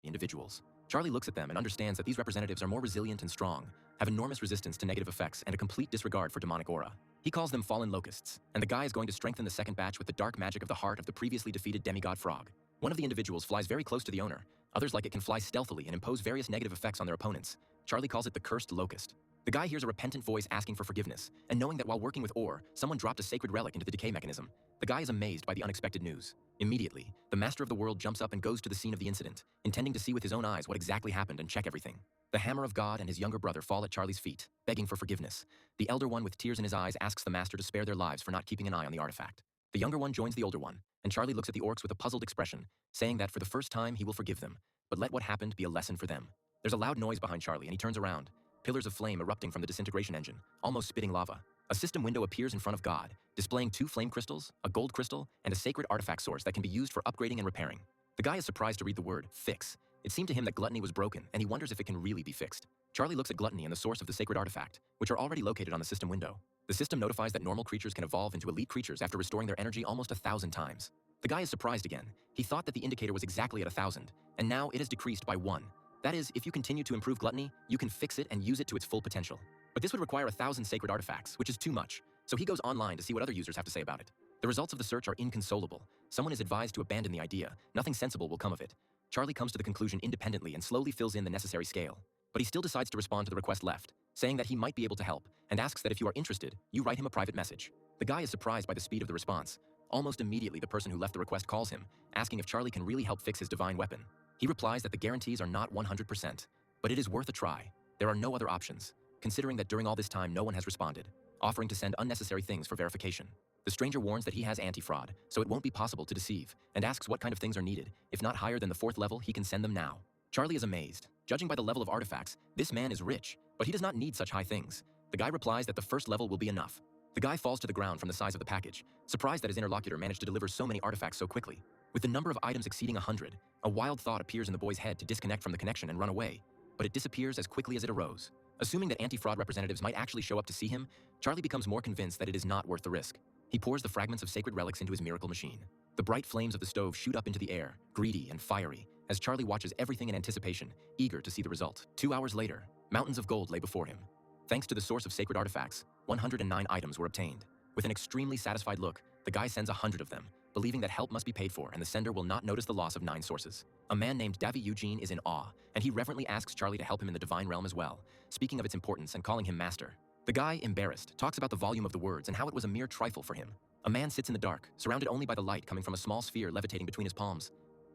individuals. Charlie looks at them and understands that these representatives are more resilient and strong, have enormous resistance to negative effects and a complete disregard for demonic aura. He calls them fallen locusts, and the guy is going to strengthen the second batch with the dark magic of the heart of the previously defeated demigod frog. One of the individuals flies very close to the owner. Others like it can fly stealthily and impose various negative effects on their opponents. Charlie calls it the cursed locust. The guy hears a repentant voice asking for forgiveness, and knowing that while working with ore, someone dropped a sacred relic into the decay mechanism. The guy is amazed by the unexpected news. Immediately, the master of the world jumps up and goes to the scene of the incident, intending to see with his own eyes what exactly happened and check everything. The hammer of God and his younger brother fall at Charlie's feet, begging for forgiveness. The elder one with tears in his eyes asks the master to spare their lives for not keeping an eye on the artifact. The younger one joins the older one, and Charlie looks at the orcs with a puzzled expression, saying that for the first time he will forgive them, but let what happened be a lesson for them. There's a loud noise behind Charlie and he turns around. Pillars of flame erupting from the disintegration engine, almost spitting lava. A system window appears in front of God, displaying 2 flame crystals, a gold crystal, and a sacred artifact source that can be used for upgrading and repairing. The guy is surprised to read the word fix. It seemed to him that gluttony was broken, and he wonders if it can really be fixed. Charlie looks at gluttony and the source of the sacred artifact, which are already located on the system window. The system notifies that normal creatures can evolve into elite creatures after restoring their energy almost 1,000 times. The guy is surprised again. He thought that the indicator was exactly at 1,000, and now it has decreased by 1. That is, if you continue to improve gluttony, you can fix it and use it to its full potential. But this would require 1,000 sacred artifacts, which is too much. So he goes online to see what other users have to say about it. The results of the search are inconsolable. Someone is advised to abandon the idea. Nothing sensible will come of it. Charlie comes to the conclusion independently and slowly fills in the necessary scale. But he still decides to respond to the request left, saying that he might be able to help, and asks that if you are interested, you write him a private message. The guy is surprised by the speed of the response. Almost immediately, the person who left the request calls him, asking if Charlie can really help fix his divine weapon. He replies that the guarantees are not 100%, but it is worth a try. There are no other options, considering that during all this time no one has responded, offering to send unnecessary things for verification. The stranger warns that he has anti-fraud, so it won't be possible to deceive, and asks what kind of things are needed. If not higher than the 4th level, he can send them now. Charlie is amazed. Judging by the level of artifacts, this man is rich, but he does not need such high things. The guy replies that the 1st level will be enough. The guy falls to the ground from the size of the package, surprised that his interlocutor managed to deliver so many artifacts so quickly. With the number of items exceeding 100, a wild thought appears in the boy's head to disconnect from the connection and run away, but it disappears as quickly as it arose. Assuming that anti-fraud representatives might actually show up to see him, Charlie becomes more convinced that it is not worth the risk. He pours the fragments of sacred relics into his miracle machine. The bright flames of the stove shoot up into the air, greedy and fiery, as Charlie watches everything in anticipation, eager to see the result. 2 hours later, mountains of gold lay before him. Thanks to the source of sacred artifacts, 109 items were obtained. With an extremely satisfied look, the guy sends 100 of them, believing that help must be paid for and the sender will not notice the loss of 9 sources. A man named Davy Eugene is in awe, and he reverently asks Charlie to help him in the divine realm as well, speaking of its importance and calling him master. The guy, embarrassed, talks about the volume of the words and how it was a mere trifle for him. A man sits in the dark, surrounded only by the light coming from a small sphere levitating between his palms.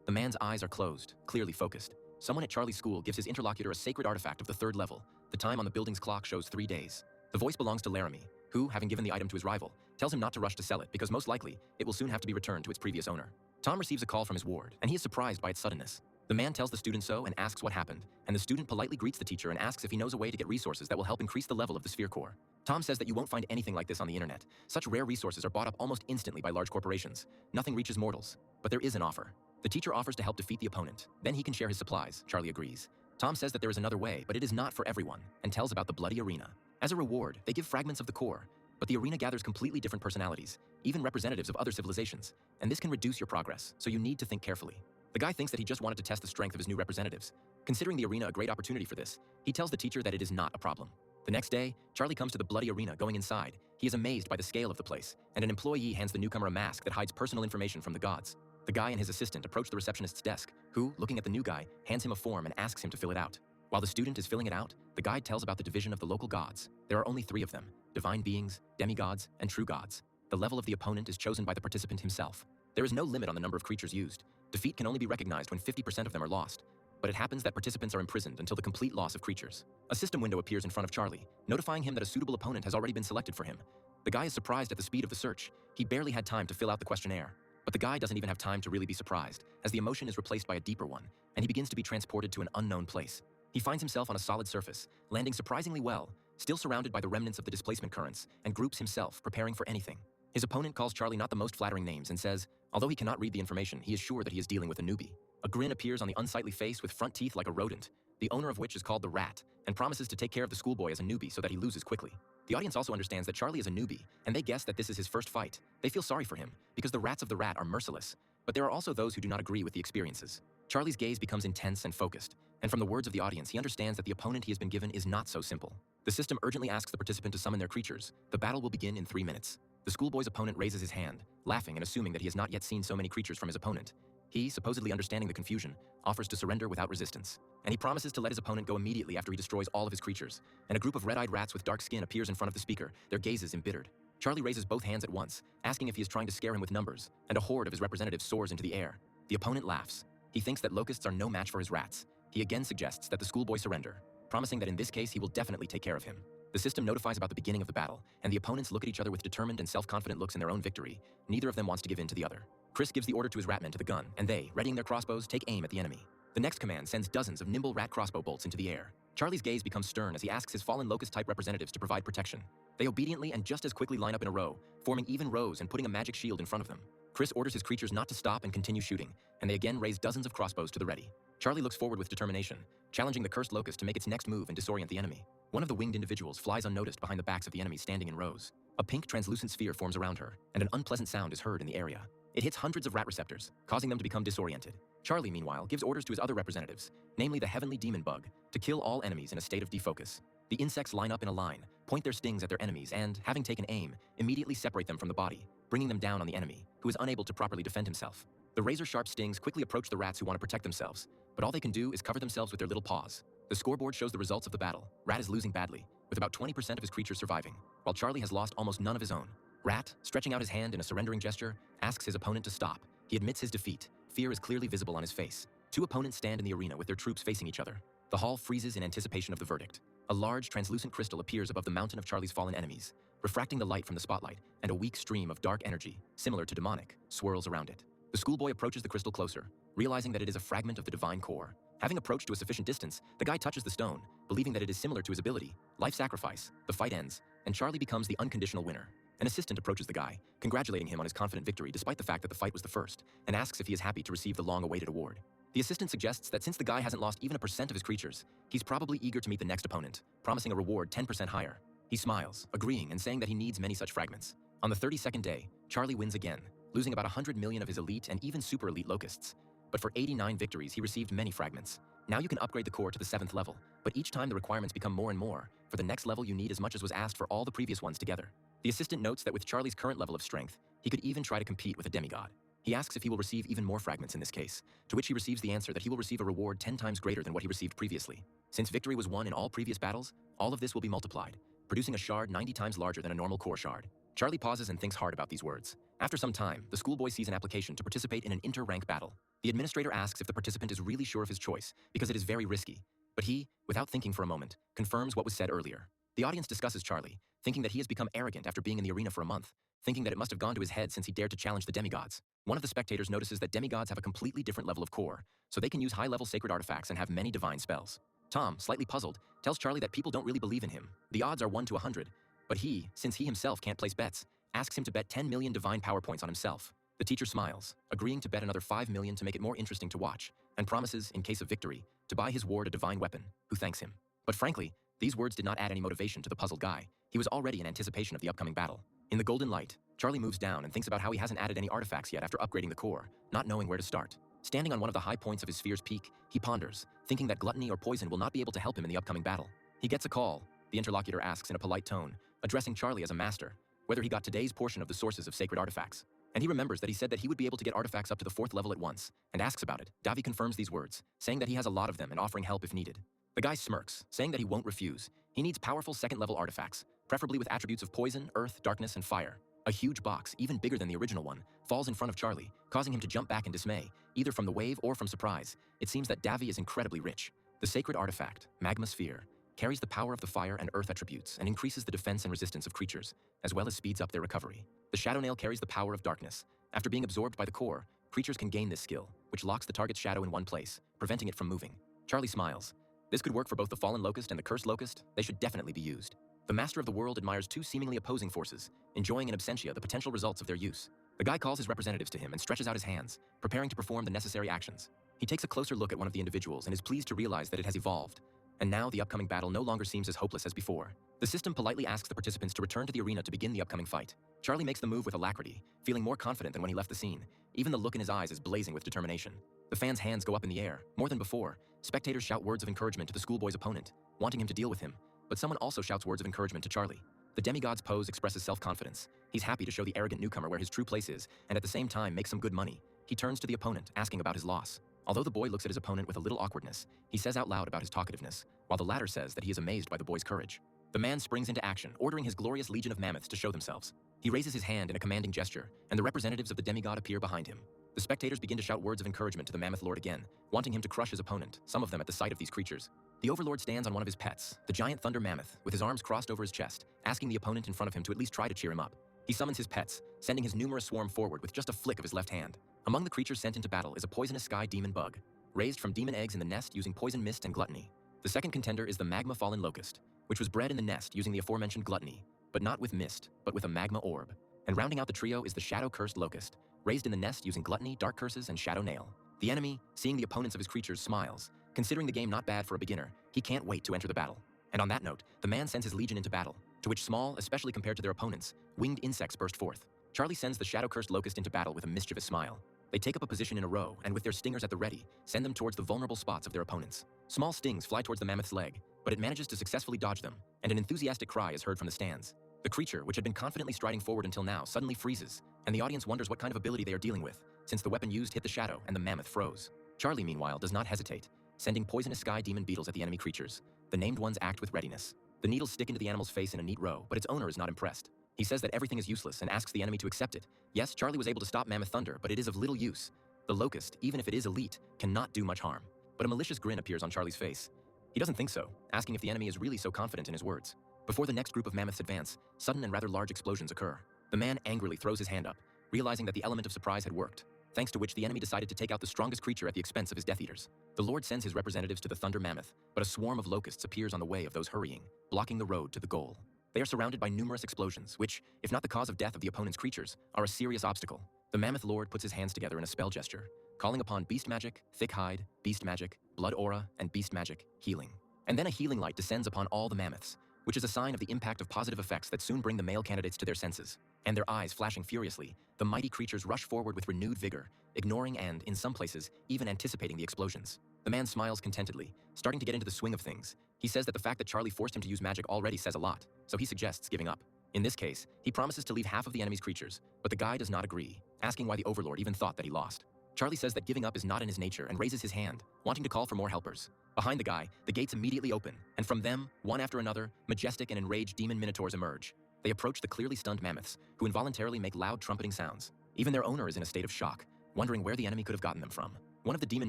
The man's eyes are closed, clearly focused. Someone at Charlie's school gives his interlocutor a sacred artifact of the 3rd level. The time on the building's clock shows 3 days. The voice belongs to Laramie, who, having given the item to his rival, tells him not to rush to sell it because most likely, it will soon have to be returned to its previous owner. Tom receives a call from his ward, and he is surprised by its suddenness. The man tells the student so and asks what happened, and the student politely greets the teacher and asks if he knows a way to get resources that will help increase the level of the sphere core. Tom says that you won't find anything like this on the internet. Such rare resources are bought up almost instantly by large corporations. Nothing reaches mortals. But there is an offer. The teacher offers to help defeat the opponent. Then he can share his supplies. Charlie agrees. Tom says that there is another way, but it is not for everyone, and tells about the bloody arena. As a reward, they give fragments of the core, but the arena gathers completely different personalities, even representatives of other civilizations, and this can reduce your progress, so you need to think carefully. The guy thinks that he just wanted to test the strength of his new representatives. Considering the arena a great opportunity for this, he tells the teacher that it is not a problem. The next day, Charlie comes to the bloody arena. Going inside, he is amazed by the scale of the place, and an employee hands the newcomer a mask that hides personal information from the gods. The guy and his assistant approach the receptionist's desk, who, looking at the new guy, hands him a form and asks him to fill it out. While the student is filling it out, the guide tells about the division of the local gods. There are only 3 of them: divine beings, demigods, and true gods. The level of the opponent is chosen by the participant himself. There is no limit on the number of creatures used. Defeat can only be recognized when 50% of them are lost. But it happens that participants are imprisoned until the complete loss of creatures. A system window appears in front of Charlie, notifying him that a suitable opponent has already been selected for him. The guy is surprised at the speed of the search. He barely had time to fill out the questionnaire. But the guy doesn't even have time to really be surprised, as the emotion is replaced by a deeper one, and he begins to be transported to an unknown place. He finds himself on a solid surface, landing surprisingly well, still surrounded by the remnants of the displacement currents, and groups himself, preparing for anything. His opponent calls Charlie not the most flattering names and says, although he cannot read the information, he is sure that he is dealing with a newbie. A grin appears on the unsightly face with front teeth like a rodent, the owner of which is called the Rat, and promises to take care of the schoolboy as a newbie so that he loses quickly. The audience also understands that Charlie is a newbie, and they guess that this is his first fight. They feel sorry for him, because the rats of the Rat are merciless. But there are also those who do not agree with the experiences. Charlie's gaze becomes intense and focused, and from the words of the audience, he understands that the opponent he has been given is not so simple. The system urgently asks the participant to summon their creatures. The battle will begin in 3 minutes. The schoolboy's opponent raises his hand, laughing and assuming that he has not yet seen so many creatures from his opponent. He, supposedly understanding the confusion, offers to surrender without resistance. And he promises to let his opponent go immediately after he destroys all of his creatures. And a group of red-eyed rats with dark skin appears in front of the speaker, their gazes embittered. Charlie raises both hands at once, asking if he is trying to scare him with numbers, and a horde of his representatives soars into the air. The opponent laughs. He thinks that locusts are no match for his rats. He again suggests that the schoolboy surrender, promising that in this case he will definitely take care of him. The system notifies about the beginning of the battle, and the opponents look at each other with determined and self-confident looks in their own victory. Neither of them wants to give in to the other. Chris gives the order to his ratmen to the gun, and they, readying their crossbows, take aim at the enemy. The next command sends dozens of nimble rat crossbow bolts into the air. Charlie's gaze becomes stern as he asks his fallen locust-type representatives to provide protection. They obediently and just as quickly line up in a row, forming even rows and putting a magic shield in front of them. Chris orders his creatures not to stop and continue shooting, and they again raise dozens of crossbows to the ready. Charlie looks forward with determination, challenging the cursed locust to make its next move and disorient the enemy. One of the winged individuals flies unnoticed behind the backs of the enemy standing in rows. A pink translucent sphere forms around her, and an unpleasant sound is heard in the area. It hits hundreds of rat receptors, causing them to become disoriented. Charlie, meanwhile, gives orders to his other representatives, namely the heavenly demon bug, to kill all enemies in a state of defocus. The insects line up in a line, point their stings at their enemies, and, having taken aim, immediately separate them from the body, bringing them down on the enemy, who is unable to properly defend himself. The razor-sharp stings quickly approach the rats who want to protect themselves, but all they can do is cover themselves with their little paws. The scoreboard shows the results of the battle. Rat is losing badly, with about 20% of his creatures surviving, while Charlie has lost almost none of his own. Rat, stretching out his hand in a surrendering gesture, asks his opponent to stop. He admits his defeat. Fear is clearly visible on his face. Two opponents stand in the arena with their troops facing each other. The hall freezes in anticipation of the verdict. A large, translucent crystal appears above the mountain of Charlie's fallen enemies, refracting the light from the spotlight, and a weak stream of dark energy, similar to demonic, swirls around it. The schoolboy approaches the crystal closer, realizing that it is a fragment of the divine core. Having approached to a sufficient distance, the guy touches the stone, believing that it is similar to his ability. Life sacrifice. The fight ends, and Charlie becomes the unconditional winner. An assistant approaches the guy, congratulating him on his confident victory despite the fact that the fight was the first, and asks if he is happy to receive the long-awaited award. The assistant suggests that since the guy hasn't lost even 1% of his creatures, he's probably eager to meet the next opponent, promising a reward 10% higher. He smiles, agreeing and saying that he needs many such fragments. On the 32nd day, Charlie wins again, losing about 100 million of his elite and even super elite locusts. But for 89 victories, he received many fragments. Now you can upgrade the core to the 7th level, but each time the requirements become more and more. For the next level, you need as much as was asked for all the previous ones together. The assistant notes that with Charlie's current level of strength, he could even try to compete with a demigod. He asks if he will receive even more fragments in this case, to which he receives the answer that he will receive a reward 10 times greater than what he received previously. Since victory was won in all previous battles, all of this will be multiplied, producing a shard 90 times larger than a normal core shard. Charlie pauses and thinks hard about these words. After some time, the schoolboy sees an application to participate in an inter-rank battle. The administrator asks if the participant is really sure of his choice, because it is very risky. But he, without thinking for a moment, confirms what was said earlier. The audience discusses Charlie, thinking that he has become arrogant after being in the arena for a month, thinking that it must have gone to his head since he dared to challenge the demigods. One of the spectators notices that demigods have a completely different level of core, so they can use high-level sacred artifacts and have many divine spells. Tom, slightly puzzled, tells Charlie that people don't really believe in him. The odds are 1 to 100, but he, since he himself can't place bets, asks him to bet 10 million divine power points on himself. The teacher smiles, agreeing to bet another 5 million to make it more interesting to watch, and promises, in case of victory, to buy his ward a divine weapon, who thanks him. But frankly, these words did not add any motivation to the puzzled guy. He was already in anticipation of the upcoming battle. In the golden light, Charlie moves down and thinks about how he hasn't added any artifacts yet after upgrading the core, not knowing where to start. Standing on one of the high points of his sphere's peak, he ponders, thinking that gluttony or poison will not be able to help him in the upcoming battle. He gets a call. The interlocutor asks in a polite tone, addressing Charlie as a master, whether he got today's portion of the sources of sacred artifacts. And he remembers that he said that he would be able to get artifacts up to the 4th level at once, and asks about it. Davi confirms these words, saying that he has a lot of them and offering help if needed. The guy smirks, saying that he won't refuse. He needs powerful 2nd-level artifacts, preferably with attributes of poison, earth, darkness, and fire. A huge box, even bigger than the original one, falls in front of Charlie, causing him to jump back in dismay, either from the wave or from surprise. It seems that Davi is incredibly rich. The sacred artifact, Magma Sphere, carries the power of the fire and earth attributes and increases the defense and resistance of creatures, as well as speeds up their recovery. The Shadow Nail carries the power of darkness. After being absorbed by the core, creatures can gain this skill, which locks the target's shadow in one place, preventing it from moving. Charlie smiles. This could work for both the fallen locust and the cursed locust. They should definitely be used. The master of the world admires two seemingly opposing forces, enjoying in absentia the potential results of their use. The guy calls his representatives to him and stretches out his hands, preparing to perform the necessary actions. He takes a closer look at one of the individuals and is pleased to realize that it has evolved. And now the upcoming battle no longer seems as hopeless as before. The system politely asks the participants to return to the arena to begin the upcoming fight. Charlie makes the move with alacrity, feeling more confident than when he left the scene. Even the look in his eyes is blazing with determination. The fans' hands go up in the air. More than before, spectators shout words of encouragement to the schoolboy's opponent, wanting him to deal with him. But someone also shouts words of encouragement to Charlie. The demigod's pose expresses self-confidence. He's happy to show the arrogant newcomer where his true place is, and at the same time make some good money. He turns to the opponent, asking about his loss. Although the boy looks at his opponent with a little awkwardness, he says out loud about his talkativeness, while the latter says that he is amazed by the boy's courage. The man springs into action, ordering his glorious legion of mammoths to show themselves. He raises his hand in a commanding gesture, and the representatives of the demigod appear behind him. The spectators begin to shout words of encouragement to the mammoth lord again, wanting him to crush his opponent, some of them at the sight of these creatures. The overlord stands on one of his pets, the giant thunder mammoth, with his arms crossed over his chest, asking the opponent in front of him to at least try to cheer him up. He summons his pets, sending his numerous swarm forward with just a flick of his left hand. Among the creatures sent into battle is a poisonous sky demon bug, raised from demon eggs in the nest using poison mist and gluttony. The second contender is the magma fallen locust, which was bred in the nest using the aforementioned gluttony, but not with mist, but with a magma orb. And rounding out the trio is the shadow-cursed locust, raised in the nest using gluttony, dark curses, and shadow nail. The enemy, seeing the opponents of his creatures, smiles. Considering the game not bad for a beginner, he can't wait to enter the battle. And on that note, the man sends his legion into battle, to which small, especially compared to their opponents, winged insects burst forth. Charlie sends the shadow-cursed locust into battle with a mischievous smile. They take up a position in a row, and with their stingers at the ready, send them towards the vulnerable spots of their opponents. Small stings fly towards the mammoth's leg, but it manages to successfully dodge them, and an enthusiastic cry is heard from the stands. The creature, which had been confidently striding forward until now, suddenly freezes, and the audience wonders what kind of ability they are dealing with, since the weapon used hit the shadow and the mammoth froze. Charlie, meanwhile, does not hesitate, sending poisonous sky demon beetles at the enemy creatures. The named ones act with readiness. The needles stick into the animal's face in a neat row, but its owner is not impressed. He says that everything is useless and asks the enemy to accept it. Yes, Charlie was able to stop mammoth thunder, but it is of little use. The locust, even if it is elite, cannot do much harm. But a malicious grin appears on Charlie's face. He doesn't think so, asking if the enemy is really so confident in his words. Before the next group of mammoths advance, sudden and rather large explosions occur. The man angrily throws his hand up, realizing that the element of surprise had worked, thanks to which the enemy decided to take out the strongest creature at the expense of his Death Eaters. The Lord sends his representatives to the Thunder Mammoth, but a swarm of locusts appears on the way of those hurrying, blocking the road to the goal. They are surrounded by numerous explosions, which, if not the cause of death of the opponent's creatures, are a serious obstacle. The Mammoth Lord puts his hands together in a spell gesture, calling upon Beast Magic, Thick Hide, Beast Magic, Blood Aura, and Beast Magic, Healing. And then a healing light descends upon all the mammoths, which is a sign of the impact of positive effects that soon bring the male candidates to their senses. And their eyes flashing furiously, the mighty creatures rush forward with renewed vigor, ignoring and, in some places, even anticipating the explosions. The man smiles contentedly, starting to get into the swing of things. He says that the fact that Charlie forced him to use magic already says a lot, so he suggests giving up. In this case, he promises to leave half of the enemy's creatures, but the guy does not agree, asking why the Overlord even thought that he lost. Charlie says that giving up is not in his nature and raises his hand, wanting to call for more helpers. Behind the guy, the gates immediately open, and from them, one after another, majestic and enraged demon minotaurs emerge. They approach the clearly stunned mammoths, who involuntarily make loud trumpeting sounds. Even their owner is in a state of shock, wondering where the enemy could have gotten them from. One of the demon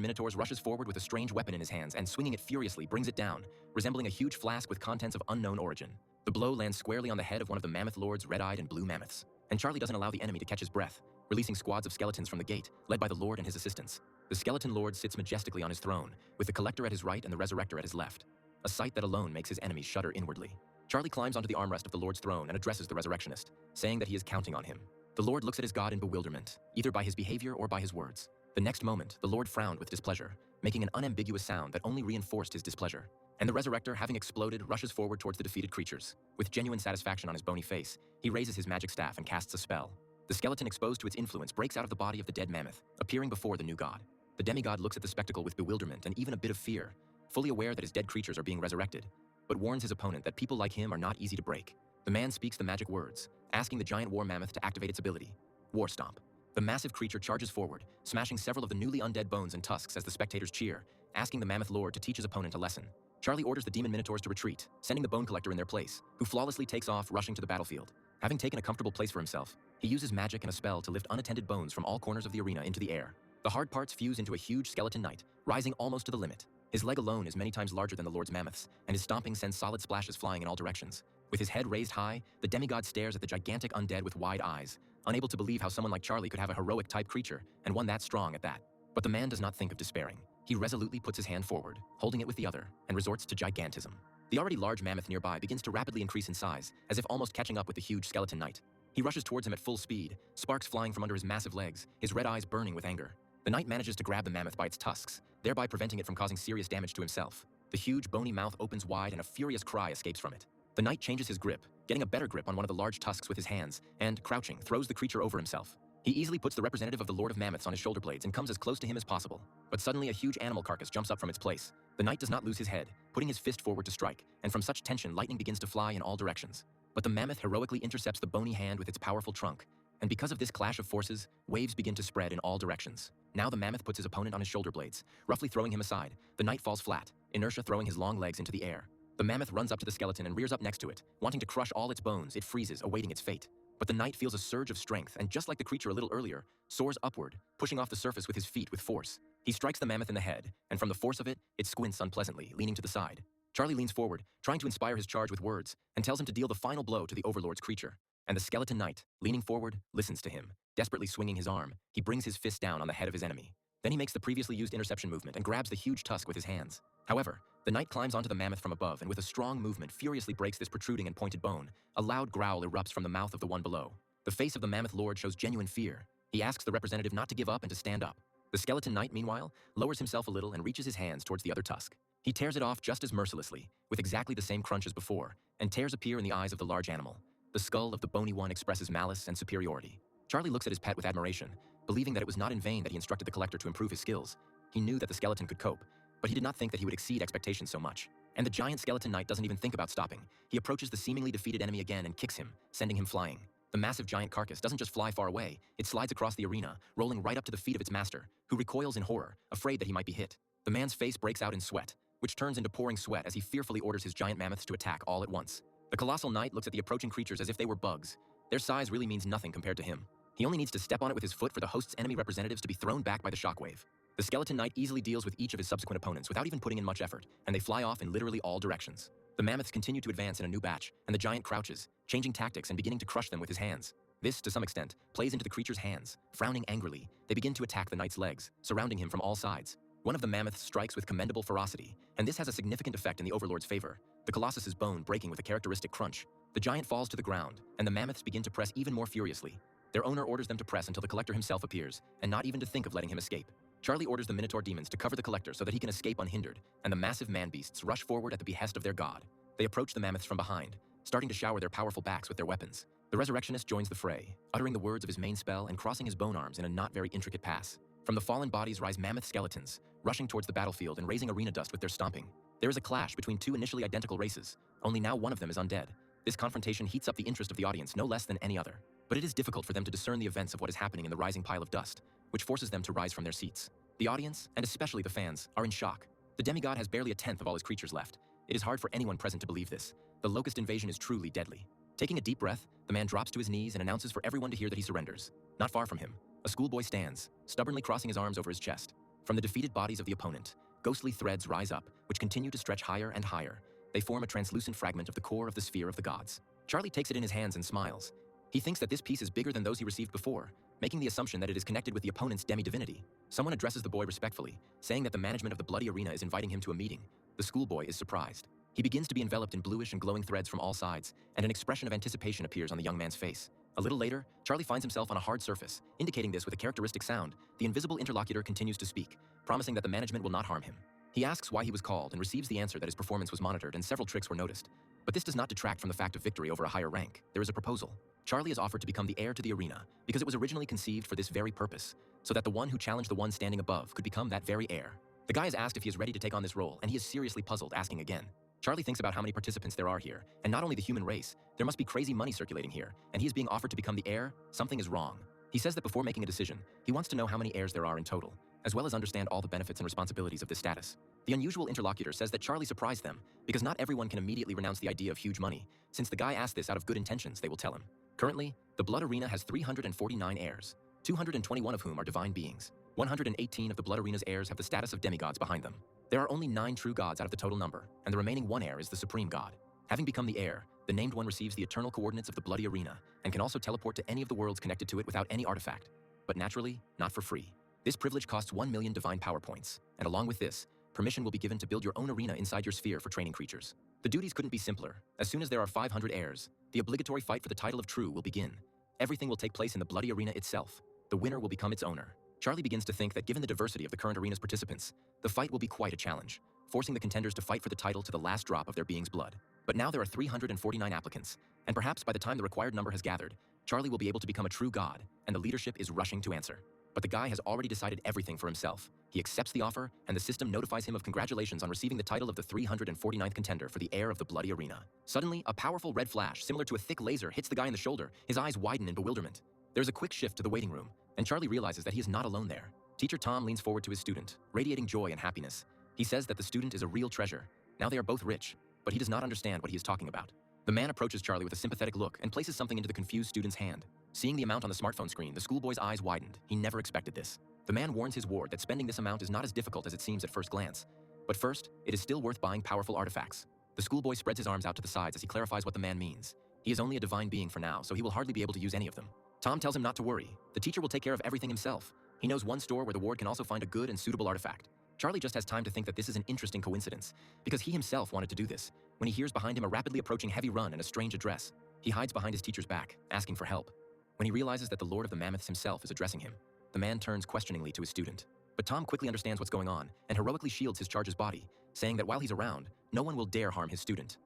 minotaurs rushes forward with a strange weapon in his hands and swinging it furiously brings it down, resembling a huge flask with contents of unknown origin. The blow lands squarely on the head of one of the mammoth lord's red-eyed and blue mammoths, and Charlie doesn't allow the enemy to catch his breath, releasing squads of skeletons from the gate, led by the Lord and his assistants. The skeleton lord sits majestically on his throne, with the collector at his right and the resurrector at his left, a sight that alone makes his enemies shudder inwardly. Charlie climbs onto the armrest of the Lord's throne and addresses the resurrectionist, saying that he is counting on him. The Lord looks at his god in bewilderment, either by his behavior or by his words. The next moment, the Lord frowned with displeasure, making an unambiguous sound that only reinforced his displeasure. And the resurrector, having exploded, rushes forward towards the defeated creatures. With genuine satisfaction on his bony face, he raises his magic staff and casts a spell. The skeleton exposed to its influence breaks out of the body of the dead mammoth, appearing before the new god. The demigod looks at the spectacle with bewilderment and even a bit of fear, fully aware that his dead creatures are being resurrected, but warns his opponent that people like him are not easy to break. The man speaks the magic words, asking the giant war mammoth to activate its ability, War Stomp. The massive creature charges forward, smashing several of the newly undead bones and tusks as the spectators cheer, asking the mammoth lord to teach his opponent a lesson. Charlie orders the demon minotaurs to retreat, sending the bone collector in their place, who flawlessly takes off, rushing to the battlefield. Having taken a comfortable place for himself, he uses magic and a spell to lift unattended bones from all corners of the arena into the air. The hard parts fuse into a huge skeleton knight, rising almost to the limit. His leg alone is many times larger than the Lord's mammoths, and his stomping sends solid splashes flying in all directions. With his head raised high, the demigod stares at the gigantic undead with wide eyes, unable to believe how someone like Charlie could have a heroic-type creature, and one that strong at that. But the man does not think of despairing. He resolutely puts his hand forward, holding it with the other, and resorts to gigantism. The already large mammoth nearby begins to rapidly increase in size, as if almost catching up with the huge skeleton knight. He rushes towards him at full speed, sparks flying from under his massive legs, his red eyes burning with anger. The knight manages to grab the mammoth by its tusks, thereby preventing it from causing serious damage to himself. The huge bony mouth opens wide and a furious cry escapes from it. The knight changes his grip, getting a better grip on one of the large tusks with his hands, and, crouching, throws the creature over himself. He easily puts the representative of the Lord of Mammoths on his shoulder blades and comes as close to him as possible. But suddenly a huge animal carcass jumps up from its place. The knight does not lose his head, putting his fist forward to strike, and from such tension lightning begins to fly in all directions. But the mammoth heroically intercepts the bony hand with its powerful trunk, and because of this clash of forces, waves begin to spread in all directions. Now the mammoth puts his opponent on his shoulder blades, roughly throwing him aside. The knight falls flat, inertia throwing his long legs into the air. The mammoth runs up to the skeleton and rears up next to it, wanting to crush all its bones. It freezes, awaiting its fate. But the knight feels a surge of strength, and just like the creature a little earlier, soars upward, pushing off the surface with his feet with force. He strikes the mammoth in the head, and from the force of it, it squints unpleasantly, leaning to the side. Charlie leans forward, trying to inspire his charge with words, and tells him to deal the final blow to the Overlord's creature. And the skeleton knight, leaning forward, listens to him. Desperately swinging his arm, he brings his fist down on the head of his enemy. Then he makes the previously used interception movement and grabs the huge tusk with his hands. However, the knight climbs onto the mammoth from above and with a strong movement furiously breaks this protruding and pointed bone. A loud growl erupts from the mouth of the one below. The face of the mammoth lord shows genuine fear. He asks the representative not to give up and to stand up. The skeleton knight, meanwhile, lowers himself a little and reaches his hands towards the other tusk. He tears it off just as mercilessly, with exactly the same crunch as before, and tears appear in the eyes of the large animal. The skull of the bony one expresses malice and superiority. Charlie looks at his pet with admiration, believing that it was not in vain that he instructed the collector to improve his skills. He knew that the skeleton could cope, but he did not think that he would exceed expectations so much. And the giant skeleton knight doesn't even think about stopping. He approaches the seemingly defeated enemy again and kicks him, sending him flying. The massive giant carcass doesn't just fly far away, it slides across the arena, rolling right up to the feet of its master, who recoils in horror, afraid that he might be hit. The man's face breaks out in sweat, which turns into pouring sweat as he fearfully orders his giant mammoths to attack all at once. The colossal knight looks at the approaching creatures as if they were bugs. Their size really means nothing compared to him. He only needs to step on it with his foot for the host's enemy representatives to be thrown back by the shockwave. The skeleton knight easily deals with each of his subsequent opponents without even putting in much effort, and they fly off in literally all directions. The mammoths continue to advance in a new batch, and the giant crouches, changing tactics and beginning to crush them with his hands. This, to some extent, plays into the creature's hands. Frowning angrily, they begin to attack the knight's legs, surrounding him from all sides. One of the mammoths strikes with commendable ferocity, and this has a significant effect in the Overlord's favor, the Colossus's bone breaking with a characteristic crunch. The giant falls to the ground, and the mammoths begin to press even more furiously. Their owner orders them to press until the collector himself appears, and not even to think of letting him escape. Charlie orders the Minotaur demons to cover the collector so that he can escape unhindered, and the massive man-beasts rush forward at the behest of their god. They approach the mammoths from behind, starting to shower their powerful backs with their weapons. The resurrectionist joins the fray, uttering the words of his main spell and crossing his bone arms in a not very intricate pass. From the fallen bodies rise mammoth skeletons, rushing towards the battlefield and raising arena dust with their stomping. There is a clash between two initially identical races, only now one of them is undead. This confrontation heats up the interest of the audience no less than any other. But it is difficult for them to discern the events of what is happening in the rising pile of dust, which forces them to rise from their seats. The audience, and especially the fans, are in shock. The demigod has barely a tenth of all his creatures left. It is hard for anyone present to believe this. The locust invasion is truly deadly. Taking a deep breath, the man drops to his knees and announces for everyone to hear that he surrenders. Not far from him, a schoolboy stands, stubbornly crossing his arms over his chest. From the defeated bodies of the opponent, ghostly threads rise up, which continue to stretch higher and higher. They form a translucent fragment of the core of the sphere of the gods. Charlie takes it in his hands and smiles. He thinks that this piece is bigger than those he received before, making the assumption that it is connected with the opponent's demi-divinity. Someone addresses the boy respectfully, saying that the management of the bloody arena is inviting him to a meeting. The schoolboy is surprised. He begins to be enveloped in bluish and glowing threads from all sides, and an expression of anticipation appears on the young man's face. A little later, Charlie finds himself on a hard surface, indicating this with a characteristic sound. The invisible interlocutor continues to speak, promising that the management will not harm him. He asks why he was called and receives the answer that his performance was monitored and several tricks were noticed. But this does not detract from the fact of victory over a higher rank. There is a proposal. Charlie is offered to become the heir to the arena because it was originally conceived for this very purpose, so that the one who challenged the one standing above could become that very heir. The guy is asked if he is ready to take on this role, and he is seriously puzzled, asking again. Charlie thinks about how many participants there are here, and not only the human race, there must be crazy money circulating here, and he is being offered to become the heir. Something is wrong. He says that before making a decision, he wants to know how many heirs there are in total, as well as understand all the benefits and responsibilities of this status. The unusual interlocutor says that Charlie surprised them, because not everyone can immediately renounce the idea of huge money. Since the guy asked this out of good intentions, they will tell him. Currently, the Blood Arena has 349 heirs, 221 of whom are divine beings. 118 of the Blood Arena's heirs have the status of demigods behind them. There are only 9 true gods out of the total number, and the remaining one heir is the supreme god. Having become the heir, the named one receives the eternal coordinates of the bloody arena, and can also teleport to any of the worlds connected to it without any artifact. But naturally, not for free. This privilege costs 1 million divine power points, and along with this, permission will be given to build your own arena inside your sphere for training creatures. The duties couldn't be simpler. As soon as there are 500 heirs, the obligatory fight for the title of True will begin. Everything will take place in the bloody arena itself. The winner will become its owner. Charlie begins to think that given the diversity of the current arena's participants, the fight will be quite a challenge. forcing the contenders to fight for the title to the last drop of their being's blood. But now there are 349 applicants, and perhaps by the time the required number has gathered, Charlie will be able to become a true god, and the leadership is rushing to answer. But the guy has already decided everything for himself. He accepts the offer, and the system notifies him of congratulations on receiving the title of the 349th contender for the heir of the bloody arena. Suddenly, a powerful red flash, similar to a thick laser, hits the guy in the shoulder. His eyes widen in bewilderment. There's a quick shift to the waiting room, and Charlie realizes that he is not alone there. Teacher Tom leans forward to his student, radiating joy and happiness. He says that the student is a real treasure. Now they are both rich, but he does not understand what he is talking about. The man approaches Charlie with a sympathetic look and places something into the confused student's hand. Seeing the amount on the smartphone screen, the schoolboy's eyes widened. He never expected this. The man warns his ward that spending this amount is not as difficult as it seems at first glance. But first, it is still worth buying powerful artifacts. The schoolboy spreads his arms out to the sides as he clarifies what the man means. He is only a divine being for now, so he will hardly be able to use any of them. Tom tells him not to worry. The teacher will take care of everything himself. He knows one store where the ward can also find a good and suitable artifact. Charlie just has time to think that this is an interesting coincidence, because he himself wanted to do this, when he hears behind him a rapidly approaching heavy run and a strange address. He hides behind his teacher's back, asking for help. When he realizes that the Lord of the Mammoths himself is addressing him, the man turns questioningly to his student. But Tom quickly understands what's going on and heroically shields his charge's body, saying that while he's around, no one will dare harm his student.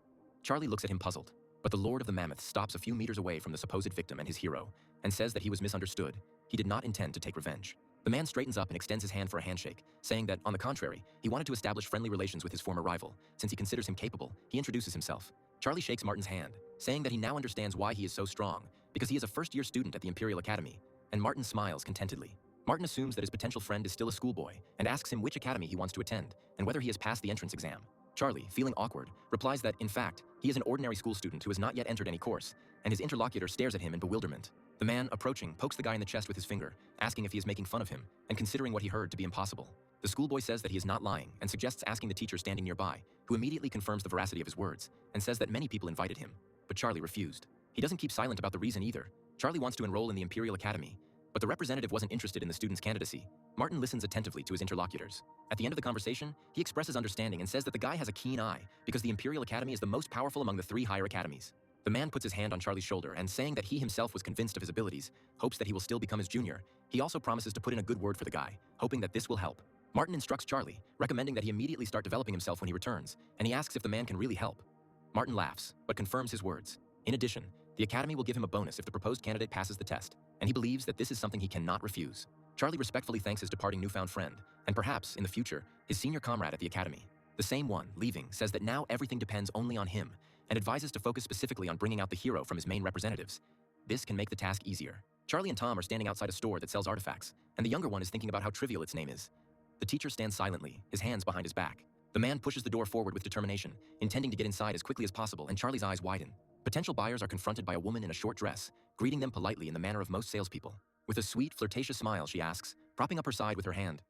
Charlie looks at him puzzled, but the Lord of the Mammoths stops a few meters away from the supposed victim and his hero, and says that he was misunderstood. He did not intend to take revenge. The man straightens up and extends his hand for a handshake, saying that, on the contrary, he wanted to establish friendly relations with his former rival. Since he considers him capable, he introduces himself. Charlie shakes Martin's hand, saying that he now understands why he is so strong, because he is a first-year student at the Imperial Academy, and Martin smiles contentedly. Martin assumes that his potential friend is still a schoolboy, and asks him which academy he wants to attend, and whether he has passed the entrance exam. Charlie, feeling awkward, replies that, in fact, he is an ordinary school student who has not yet entered any course, and his interlocutor stares at him in bewilderment. The man, approaching, pokes the guy in the chest with his finger, asking if he is making fun of him, and considering what he heard to be impossible. The schoolboy says that he is not lying, and suggests asking the teacher standing nearby, who immediately confirms the veracity of his words, and says that many people invited him. But Charlie refused. He doesn't keep silent about the reason either. Charlie wants to enroll in the Imperial Academy, but the representative wasn't interested in the student's candidacy. Martin listens attentively to his interlocutors. At the end of the conversation, he expresses understanding and says that the guy has a keen eye, because the Imperial Academy is the most powerful among the 3 higher academies. The man puts his hand on Charlie's shoulder and, saying that he himself was convinced of his abilities, hopes that he will still become his junior. He also promises to put in a good word for the guy, hoping that this will help. Martin instructs Charlie, recommending that he immediately start developing himself when he returns, and he asks if the man can really help. Martin laughs, but confirms his words. In addition, the Academy will give him a bonus if the proposed candidate passes the test, and he believes that this is something he cannot refuse. Charlie respectfully thanks his departing newfound friend, and perhaps, in the future, his senior comrade at the Academy. The same one, leaving, says that now everything depends only on him, and advises to focus specifically on bringing out the hero from his main representatives. This can make the task easier. Charlie and Tom are standing outside a store that sells artifacts, and the younger one is thinking about how trivial its name is. The teacher stands silently, his hands behind his back. The man pushes the door forward with determination, intending to get inside as quickly as possible, and Charlie's eyes widen. Potential buyers are confronted by a woman in a short dress, greeting them politely in the manner of most salespeople. With a sweet, flirtatious smile, she asks, propping up her side with her hand,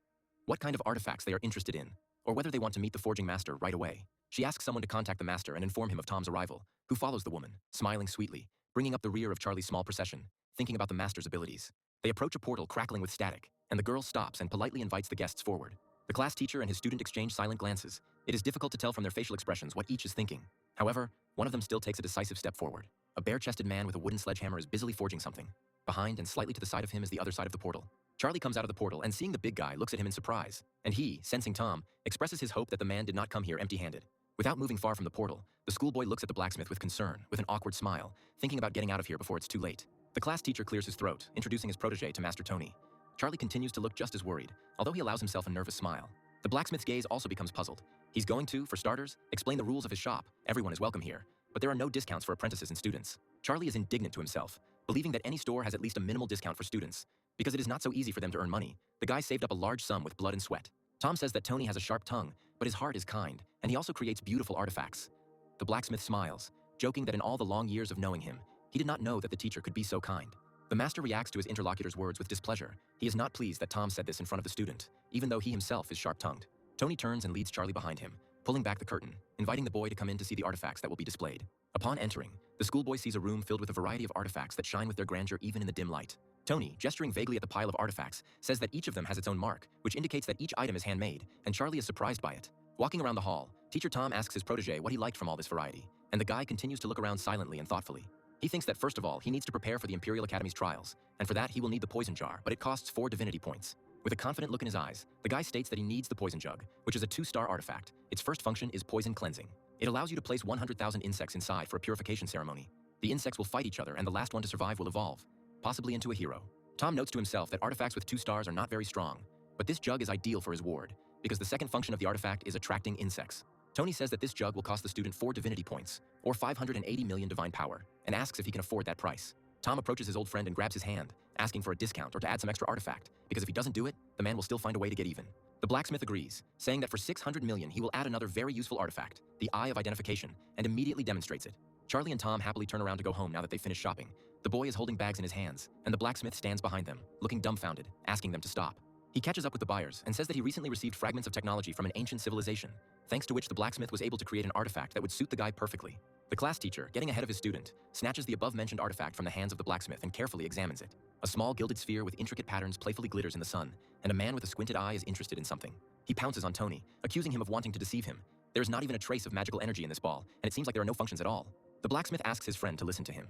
what kind of artifacts they are interested in, or whether they want to meet the forging master right away. She asks someone to contact the master and inform him of Tom's arrival, who follows the woman, smiling sweetly, bringing up the rear of Charlie's small procession, thinking about the master's abilities. They approach a portal crackling with static, and the girl stops and politely invites the guests forward. The class teacher and his student exchange silent glances. It is difficult to tell from their facial expressions what each is thinking. However, one of them still takes a decisive step forward. A bare-chested man with a wooden sledgehammer is busily forging something. Behind and slightly to the side of him is the other side of the portal. Charlie comes out of the portal and, seeing the big guy, looks at him in surprise, and he, sensing Tom, expresses his hope that the man did not come here empty-handed. Without moving far from the portal, the schoolboy looks at the blacksmith with concern, with an awkward smile, thinking about getting out of here before it's too late. The class teacher clears his throat, introducing his protege to Master Tony. Charlie continues to look just as worried, although he allows himself a nervous smile. The blacksmith's gaze also becomes puzzled. He's going to, for starters, explain the rules of his shop. Everyone is welcome here, but there are no discounts for apprentices and students. Charlie is indignant to himself, believing that any store has at least a minimal discount for students, because it is not so easy for them to earn money. The guy saved up a large sum with blood and sweat. Tom says that Tony has a sharp tongue, but his heart is kind, and he also creates beautiful artifacts. The blacksmith smiles, joking that in all the long years of knowing him, he did not know that the teacher could be so kind. The master reacts to his interlocutor's words with displeasure. He is not pleased that Tom said this in front of the student, even though he himself is sharp-tongued. Tony turns and leads Charlie behind him, pulling back the curtain, inviting the boy to come in to see the artifacts that will be displayed. Upon entering, the schoolboy sees a room filled with a variety of artifacts that shine with their grandeur even in the dim light. Tony, gesturing vaguely at the pile of artifacts, says that each of them has its own mark, which indicates that each item is handmade, and Charlie is surprised by it. Walking around the hall, Teacher Tom asks his protege what he liked from all this variety, and the guy continues to look around silently and thoughtfully. He thinks that first of all, he needs to prepare for the Imperial Academy's trials, and for that he will need the poison jar, but it costs 4 divinity points. With a confident look in his eyes, the guy states that he needs the poison jug, which is a 2-star artifact. Its first function is poison cleansing. It allows you to place 100,000 insects inside for a purification ceremony. The insects will fight each other, and the last one to survive will evolve, possibly into a hero. Tom notes to himself that artifacts with 2 stars are not very strong, but this jug is ideal for his ward, because the second function of the artifact is attracting insects. Tony says that this jug will cost the student 4 divinity points, or 580 million divine power, and asks if he can afford that price. Tom approaches his old friend and grabs his hand, asking for a discount or to add some extra artifact, because if he doesn't do it, the man will still find a way to get even. The blacksmith agrees, saying that for 600 million he will add another very useful artifact, the Eye of Identification, and immediately demonstrates it. Charlie and Tom happily turn around to go home now that they've finished shopping. The boy is holding bags in his hands, and the blacksmith stands behind them, looking dumbfounded, asking them to stop. He catches up with the buyers and says that he recently received fragments of technology from an ancient civilization, thanks to which the blacksmith was able to create an artifact that would suit the guy perfectly. The class teacher, getting ahead of his student, snatches the above-mentioned artifact from the hands of the blacksmith and carefully examines it. A small gilded sphere with intricate patterns playfully glitters in the sun, and a man with a squinted eye is interested in something. He pounces on Tony, accusing him of wanting to deceive him. There is not even a trace of magical energy in this ball, and it seems like there are no functions at all. The blacksmith asks his friend to listen to him.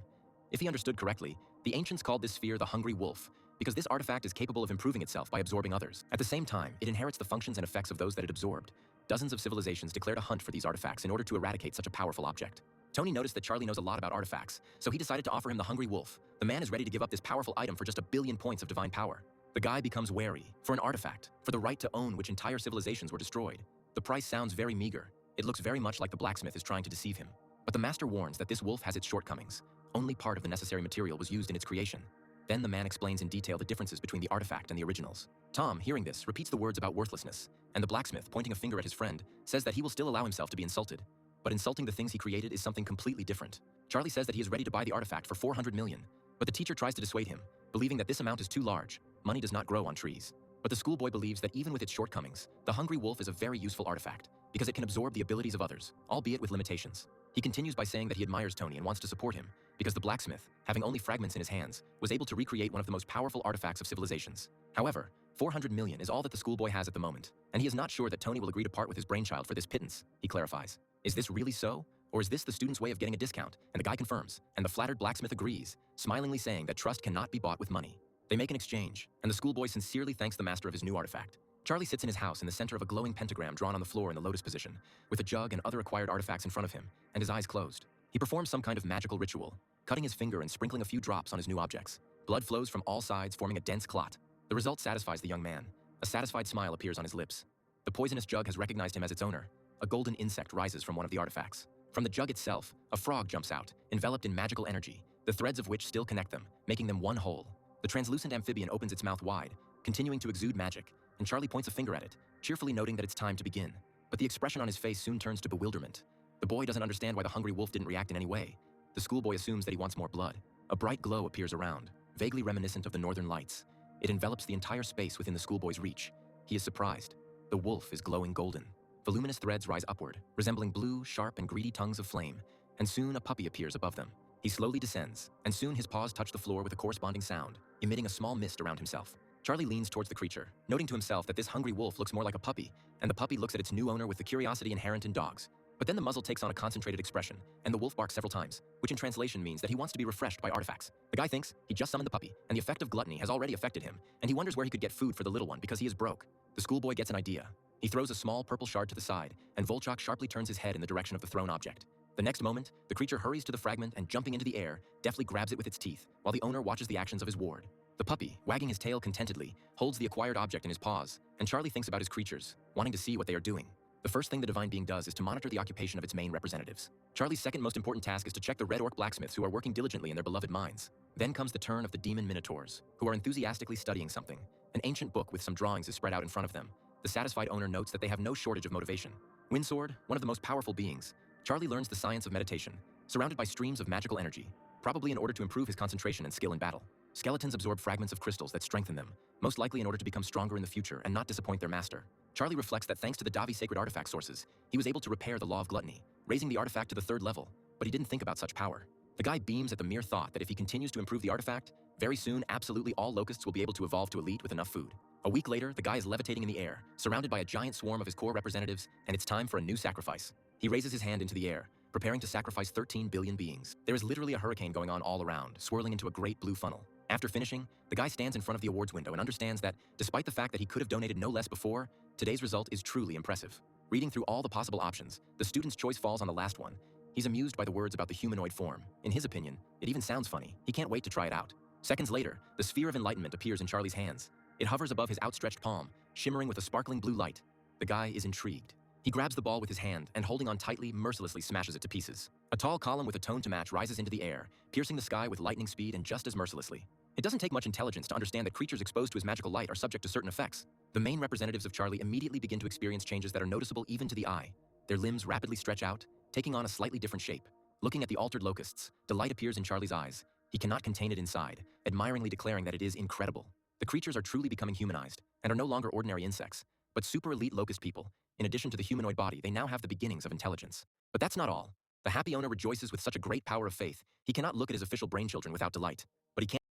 If he understood correctly, the ancients called this sphere the Hungry Wolf, because this artifact is capable of improving itself by absorbing others. At the same time, it inherits the functions and effects of those that it absorbed. Dozens of civilizations declared a hunt for these artifacts in order to eradicate such a powerful object. Tony noticed that Charlie knows a lot about artifacts, so he decided to offer him the Hungry Wolf. The man is ready to give up this powerful item for just 1 billion points of divine power. The guy becomes wary. For an artifact, for the right to own which entire civilizations were destroyed. The price sounds very meager. It looks very much like the blacksmith is trying to deceive him. But the master warns that this wolf has its shortcomings. Only part of the necessary material was used in its creation. Then the man explains in detail the differences between the artifact and the originals. Tom, hearing this, repeats the words about worthlessness, and the blacksmith, pointing a finger at his friend, says that he will still allow himself to be insulted. But insulting the things he created is something completely different. Charlie says that he is ready to buy the artifact for 400 million, but the teacher tries to dissuade him, believing that this amount is too large. Money does not grow on trees. But the schoolboy believes that even with its shortcomings, the Hungry Wolf is a very useful artifact, because it can absorb the abilities of others, albeit with limitations. He continues by saying that he admires Tony and wants to support him, because the blacksmith, having only fragments in his hands, was able to recreate one of the most powerful artifacts of civilizations. However, 400 million is all that the schoolboy has at the moment, and he is not sure that Tony will agree to part with his brainchild for this pittance. He clarifies. Is this really so? Or is this the student's way of getting a discount? And the guy confirms, and the flattered blacksmith agrees, smilingly saying that trust cannot be bought with money. They make an exchange, and the schoolboy sincerely thanks the master of his new artifact. Charlie sits in his house in the center of a glowing pentagram drawn on the floor in the lotus position, with a jug and other acquired artifacts in front of him, and his eyes closed. He performs some kind of magical ritual, cutting his finger and sprinkling a few drops on his new objects. Blood flows from all sides, forming a dense clot. The result satisfies the young man. A satisfied smile appears on his lips. The poisonous jug has recognized him as its owner. A golden insect rises from one of the artifacts. From the jug itself, a frog jumps out, enveloped in magical energy, the threads of which still connect them, making them one whole. The translucent amphibian opens its mouth wide, continuing to exude magic, and Charlie points a finger at it, cheerfully noting that it's time to begin. But the expression on his face soon turns to bewilderment. The boy doesn't understand why the Hungry Wolf didn't react in any way. The schoolboy assumes that he wants more blood. A bright glow appears around, vaguely reminiscent of the northern lights. It envelops the entire space within the schoolboy's reach. He is surprised. The wolf is glowing golden. Voluminous threads rise upward, resembling blue, sharp, and greedy tongues of flame, and soon a puppy appears above them. He slowly descends, and soon his paws touch the floor with a corresponding sound, emitting a small mist around himself. Charlie leans towards the creature, noting to himself that this hungry wolf looks more like a puppy, and the puppy looks at its new owner with the curiosity inherent in dogs. But then the muzzle takes on a concentrated expression, and the wolf barks several times, which in translation means that he wants to be refreshed by artifacts. The guy thinks he just summoned the puppy, and the effect of gluttony has already affected him, and he wonders where he could get food for the little one because he is broke. The schoolboy gets an idea. He throws a small purple shard to the side, and Volchok sharply turns his head in the direction of the thrown object. The next moment, the creature hurries to the fragment and, jumping into the air, deftly grabs it with its teeth, while the owner watches the actions of his ward. The puppy, wagging his tail contentedly, holds the acquired object in his paws, and Charlie thinks about his creatures, wanting to see what they are doing. The first thing the divine being does is to monitor the occupation of its main representatives. Charlie's second most important task is to check the red orc blacksmiths who are working diligently in their beloved mines. Then comes the turn of the demon minotaurs, who are enthusiastically studying something. An ancient book with some drawings is spread out in front of them. The satisfied owner notes that they have no shortage of motivation. Windsword, one of the most powerful beings, Charlie learns the science of meditation, surrounded by streams of magical energy, probably in order to improve his concentration and skill in battle. Skeletons absorb fragments of crystals that strengthen them, most likely in order to become stronger in the future and not disappoint their master. Charlie reflects that thanks to the Davi sacred artifact sources, he was able to repair the law of gluttony, raising the artifact to the 3rd level, but he didn't think about such power. The guy beams at the mere thought that if he continues to improve the artifact, very soon absolutely all locusts will be able to evolve to elite with enough food. A week later, the guy is levitating in the air, surrounded by a giant swarm of his core representatives, and it's time for a new sacrifice. He raises his hand into the air, preparing to sacrifice 13 billion beings. There is literally a hurricane going on all around, swirling into a great blue funnel. After finishing, the guy stands in front of the awards window and understands that, despite the fact that he could have donated no less before, today's result is truly impressive. Reading through all the possible options, the student's choice falls on the last one. He's amused by the words about the humanoid form. In his opinion, it even sounds funny. He can't wait to try it out. Seconds later, the sphere of enlightenment appears in Charlie's hands. It hovers above his outstretched palm, shimmering with a sparkling blue light. The guy is intrigued. He grabs the ball with his hand and, holding on tightly, mercilessly smashes it to pieces. A tall column with a tone to match rises into the air, piercing the sky with lightning speed and just as mercilessly. It doesn't take much intelligence to understand that creatures exposed to his magical light are subject to certain effects. The main representatives of Charlie immediately begin to experience changes that are noticeable even to the eye. Their limbs rapidly stretch out, taking on a slightly different shape. Looking at the altered locusts, delight appears in Charlie's eyes. He cannot contain it inside, admiringly declaring that it is incredible. The creatures are truly becoming humanized, and are no longer ordinary insects, but super elite locust people. In addition to the humanoid body, they now have the beginnings of intelligence. But that's not all. The happy owner rejoices with such a great power of faith, he cannot look at his official brainchildren without delight. But he can't